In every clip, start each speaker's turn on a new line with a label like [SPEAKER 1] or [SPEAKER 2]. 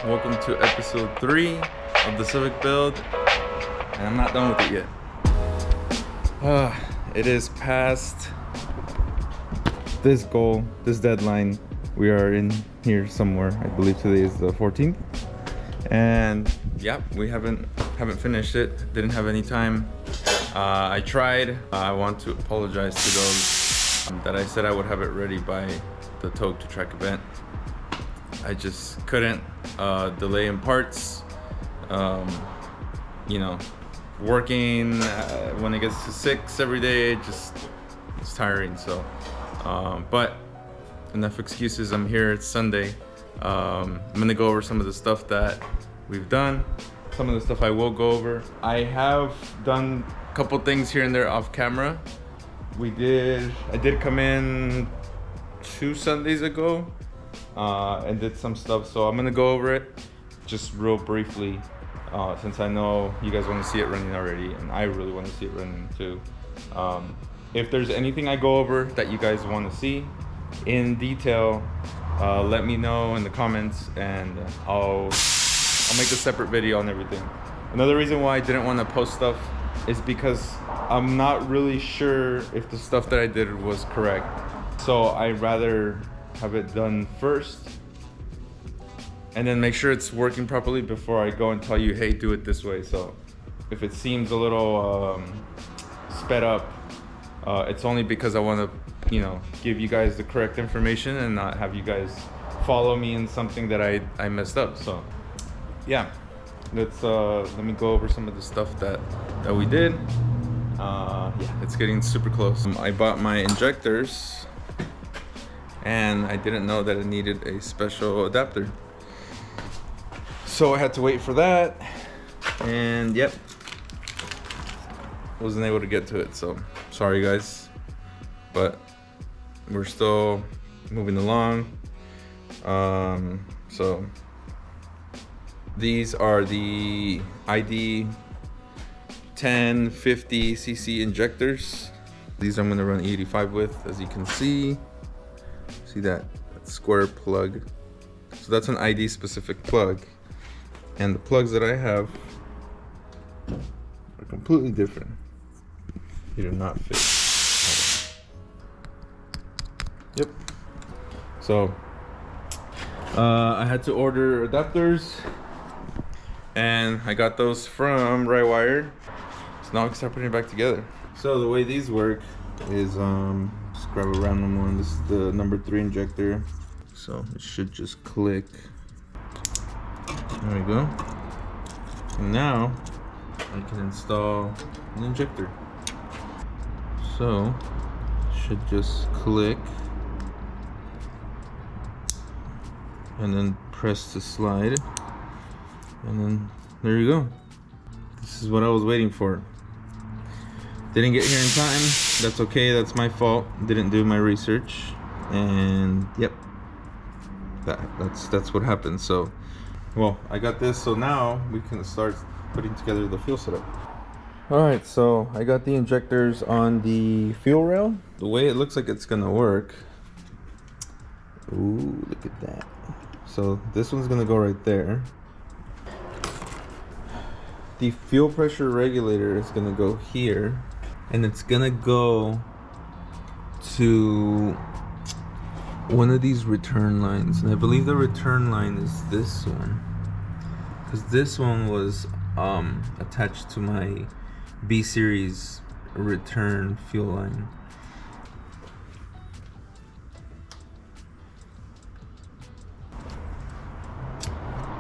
[SPEAKER 1] welcome to episode 3 of the Civic build, and I'm not done with it yet. It is past this goal, this deadline. We are in here somewhere. I believe today is the 14th, and yeah, we haven't finished it. Didn't have any time. I tried. I want to apologize to those that I said I would have it ready by the Toke to Track event. I just couldn't. Delay in parts, working when it gets to 6 every day, it's tiring. So but enough excuses. I'm here. It's Sunday. I'm gonna go over some of the stuff that we've done, some of the stuff I will go over. I have done a couple things here and there off camera. I did come in 2 Sundays ago and did some stuff, so I'm gonna go over it just real briefly, since I know you guys want to see it running already, and I really want to see it running too. If there's anything I go over that you guys want to see in detail, let me know in the comments, and I'll make a separate video on everything. Another reason why I didn't want to post stuff is because I'm not really sure if the stuff that I did was correct, so I'd rather have it done first and then make sure it's working properly before I go and tell you, hey, do it this way. So if it seems a little sped up, it's only because I want to give you guys the correct information and not have you guys follow me in something that I messed up. So yeah, let me go over some of the stuff that we did. Yeah, it's getting super close. I bought my injectors, and I didn't know that it needed a special adapter, so I had to wait for that, and yep, wasn't able to get to it. So sorry guys, but we're still moving along. So these are the ID 1050cc injectors. These I'm going to run 85 with, as you can see. See that square plug? So that's an ID specific plug, and the plugs that I have are completely different. They do not fit. Yep. So I had to order adapters, and I got those from Rywire. So now I can start putting it back together. So the way these work is just grab a random one. This is the number 3 injector, so it should just click. There we go. And now I can install an injector. So it should just click and then press the slide, and then there you go. This is what I was waiting for. Didn't get here in time. That's okay. That's my fault. Didn't do my research, and yep, that's what happened. So, well, I got this, so now we can start putting together the fuel setup. All right, so I got the injectors on the fuel rail. The way it looks like it's gonna work. Ooh, look at that. So this one's gonna go right there. The fuel pressure regulator is gonna go here, and it's gonna go to one of these return lines, and I believe the return line is this one, because this one was attached to my B series return fuel line.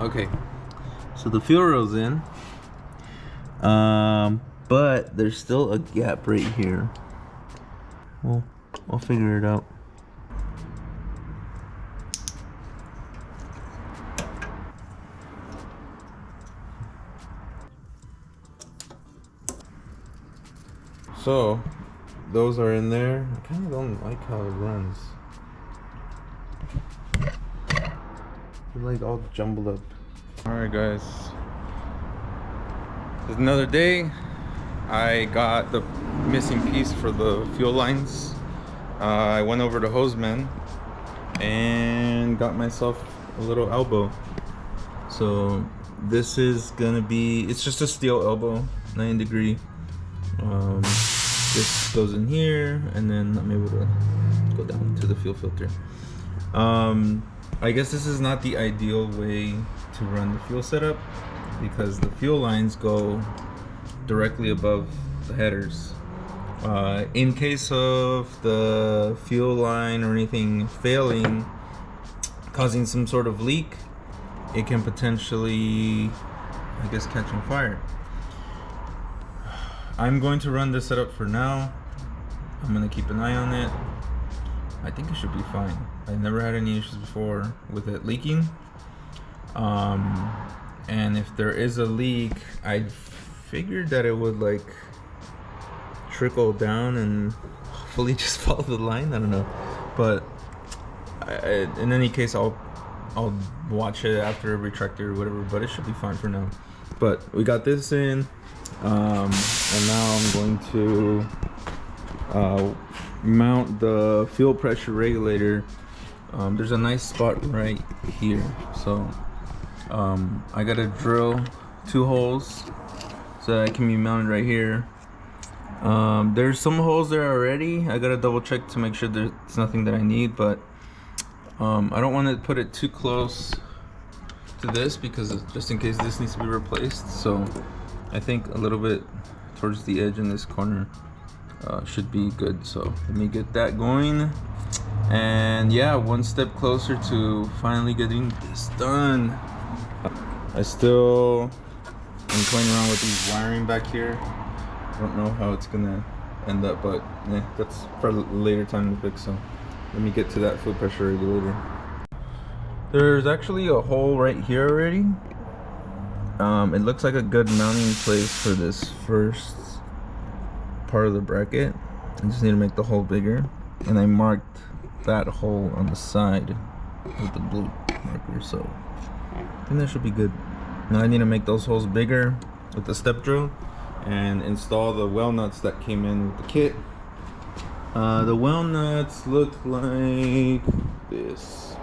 [SPEAKER 1] Okay, so the fuel rail's in, but there's still a gap right here. Well, I'll figure it out. So those are in there. I kind of don't like how it runs. They're like all jumbled up. Alright guys, it's another day. I got the missing piece for the fuel lines. I went over to Hostman and got myself a little elbow.
[SPEAKER 2] So this is gonna be, it's just a steel elbow, 90 degree. This goes in here, and then I'm able to go down to the fuel filter. I guess this is not the ideal way to run the fuel setup, because the fuel lines go directly above the headers. In case of the fuel line or anything failing, causing some sort of leak, it can potentially, I guess, catch on fire. I'm going to run this setup for now. I'm gonna keep an eye on it. I think it should be fine. I've never had any issues before with it leaking. And if there is a leak, I figured that it would like trickle down and hopefully just follow the line. I don't know, but in any case, I'll watch it after a retractor or whatever. But it should be fine for now. But we got this in, and now I'm going to mount the fuel pressure regulator. There's a nice spot right here, so I gotta drill 2 holes so that it can be mounted right here. There's some holes there already. I gotta double check to make sure there's nothing that I need, but I don't want to put it too close to this, because just in case this needs to be replaced. So I think a little bit towards the edge in this corner should be good. So let me get that going, and yeah, one step closer to finally getting this done. I still am playing around with these wiring back here. I don't know how it's gonna end up, but yeah, that's for a later time to fix. So let me get to that fuel pressure regulator. There's actually a hole right here already. It looks like a good mounting place for this first part of the bracket. I just need to make the hole bigger, and I marked that hole on the side with the blue marker, so I think that should be good. Now I need to make those holes bigger with the step drill and install the well nuts that came in with the kit. The well nuts look like this.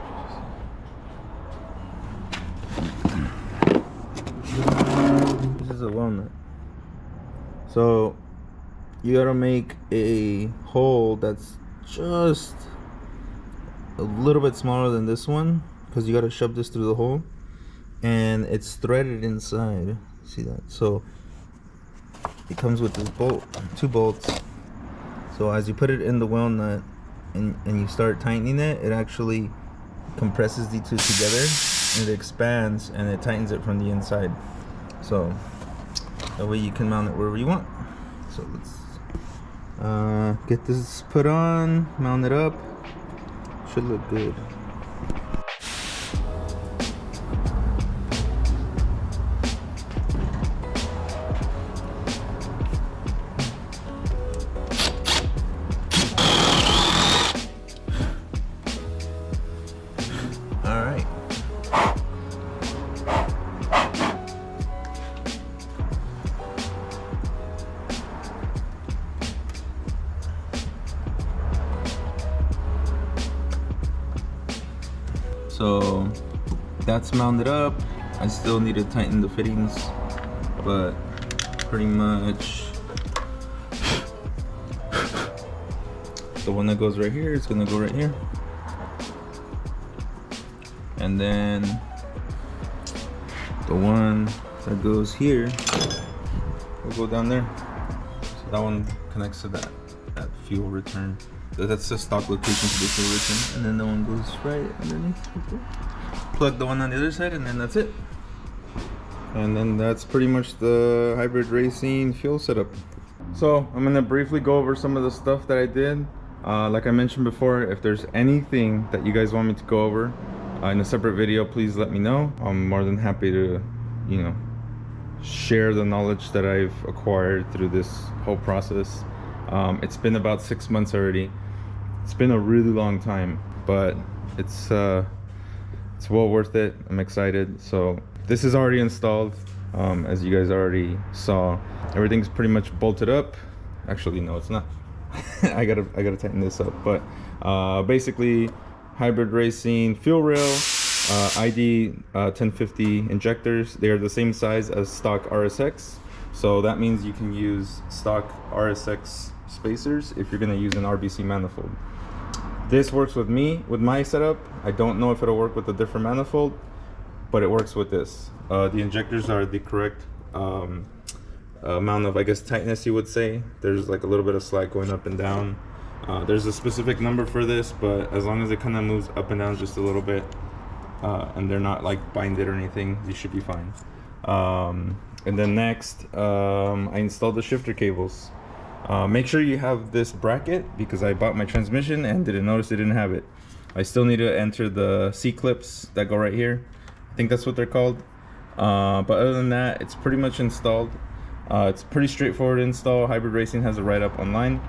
[SPEAKER 2] This is a well nut. So you gotta make a hole that's just a little bit smaller than this one, because you gotta shove this through the hole, and it's threaded inside. See that? So it comes with this bolt, 2 bolts. So as you put it in the well nut and you start tightening it, it actually compresses the 2 together, and it expands and it tightens it from the inside. So that way you can mount it wherever you want. So let's get this put on, mount it up. Should look good. So that's mounted up. I still need to tighten the fittings, but pretty much the one that goes right here is gonna go right here, and then the one that goes here will go down there. So that one connects to that fuel return. That's the stock location for the fuel return, and then the one goes right underneath. Plug the one on the other side, and then that's it. And then that's pretty much the hybrid racing fuel setup. So I'm gonna briefly go over some of the stuff that I did. Like I mentioned before, if there's anything that you guys want me to go over in a separate video, please let me know. I'm more than happy to, you know, share the knowledge that I've acquired through this whole process. It's been about 6 months already. It's been a really long time, but it's well worth it. I'm excited. So this is already installed, as you guys already saw. Everything's pretty much bolted up. Actually, no, it's not. I gotta tighten this up. But basically, hybrid racing fuel rail
[SPEAKER 1] ID 1050 injectors. They are the same size as stock RSX, so that means you can use stock RSX spacers if you're going to use an RBC manifold. This works with me, with my setup. I don't know if it'll work with a different manifold, but it works with this. The injectors are the correct amount of, I guess, tightness, you would say. There's like a little bit of slack going up and down. There's a specific number for this, but as long as it kind of moves up and down just a little bit, and they're not like binded or anything, you should be fine. And then next, I installed the shifter cables. Make sure you have this bracket, because I bought my transmission and didn't notice it didn't have it. I still need to enter the C-clips that go right here. I think that's what they're called. But other than that, it's pretty much installed. It's pretty straightforward install. Hybrid Racing has a write-up online.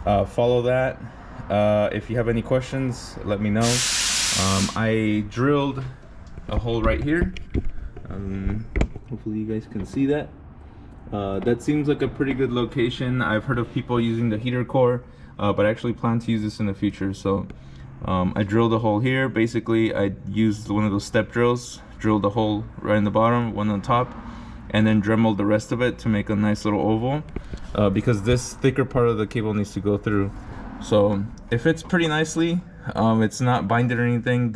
[SPEAKER 1] Follow that. If you have any questions, let me know. I drilled a hole right here. Hopefully you guys can see that. That seems like a pretty good location. I've heard of people using the heater core, but I actually plan to use this in the future. So I drilled a hole here. Basically, I used one of those step drills, drilled a hole right in the bottom, one on top, and then dremeled the rest of it to make a nice little oval, because this thicker part of the cable needs to go through. So it fits pretty nicely. It's not binded or anything.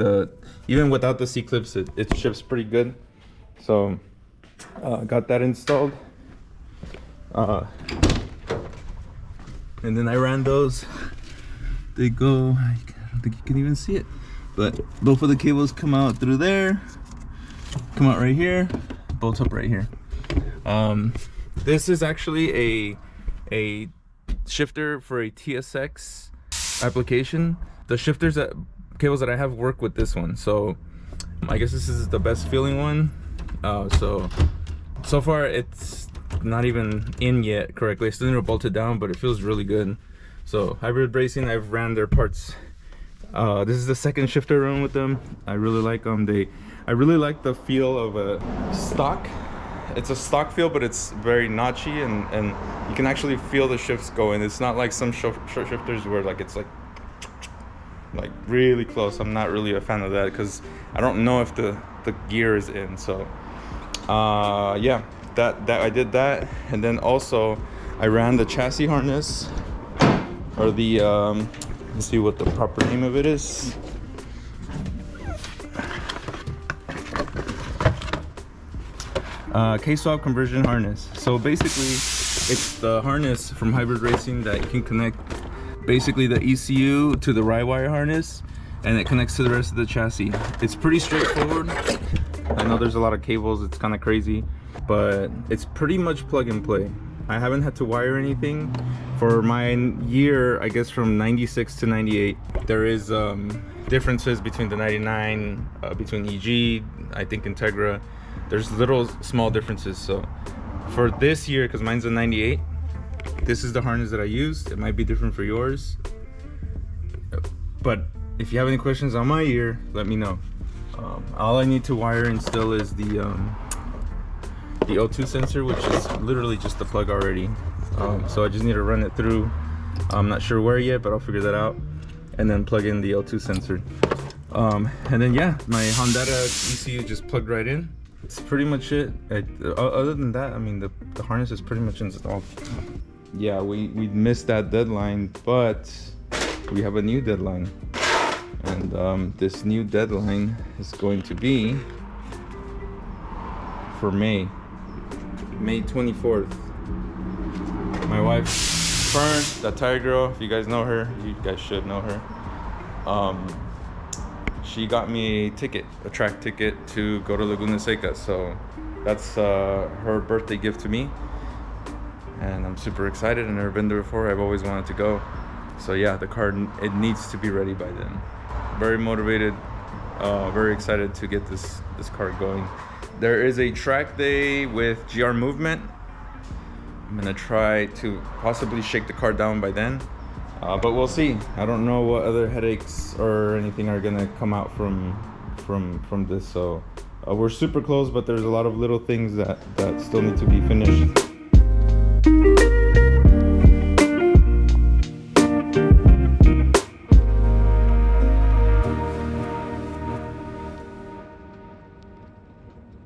[SPEAKER 1] Even without the C-clips, it ships pretty good. So got that installed. And then I ran those. They go, I don't think you can even see it, but both of the cables come out through there, come out right here, bolts up right here. This is actually a shifter for a TSX application. The cables that I have work with this one, so I guess this is the best feeling one. So far it's not even in yet correctly. I still need to bolt it down, but it feels really good. So Hybrid Racing, I've ran their parts. This is the second shifter run with them. I really like them. I really like the feel of a stock. It's a stock feel, but it's very notchy, and you can actually feel the shifts going. It's not like some short shifters where like it's like really close. I'm not really a fan of that because I don't know if the gear is in. So yeah, that I did that, and then also I ran the chassis harness, or the let's see what the proper name of it is. K-swap conversion harness. So basically it's the harness from Hybrid Racing that you can connect basically the ECU to the ride wire harness, and it connects to the rest of the chassis. It's pretty straightforward. I know there's a lot of cables, it's kind of crazy, but it's pretty much plug and play. I haven't had to wire anything for my year, I guess from 96 to 98. There is differences between the 99, between EG, I think Integra. There's little small differences. So for this year, because mine's a 98, this is the harness that I used. It might be different for yours, but if you have any questions on my year, let me know. All I need to wire in still is the O2 sensor, which is literally just the plug already. So I just need to run it through. I'm not sure where yet, but I'll figure that out, and then plug in the O2 sensor. And then yeah, my Honda ECU just plugged right in. It's pretty much it. Other than that, I mean, the harness is pretty much installed. Yeah, we missed that deadline, but we have a new deadline, and this new deadline is going to be for May 24th. My wife Fern, that tire girl, if you guys know her, you guys should know her. She got me a track ticket to go to Laguna Seca. So that's her birthday gift to me, and I'm super excited. I've never been there before. I've always wanted to go. So yeah, the car, it needs to be ready by then. Very motivated, very excited to get this car going. There is a track day with GR Movement. I'm gonna try to possibly shake the car down by then. But we'll see. I don't know what other headaches or anything are gonna come out from this. So we're super close, but there's a lot of little things that still need to be finished.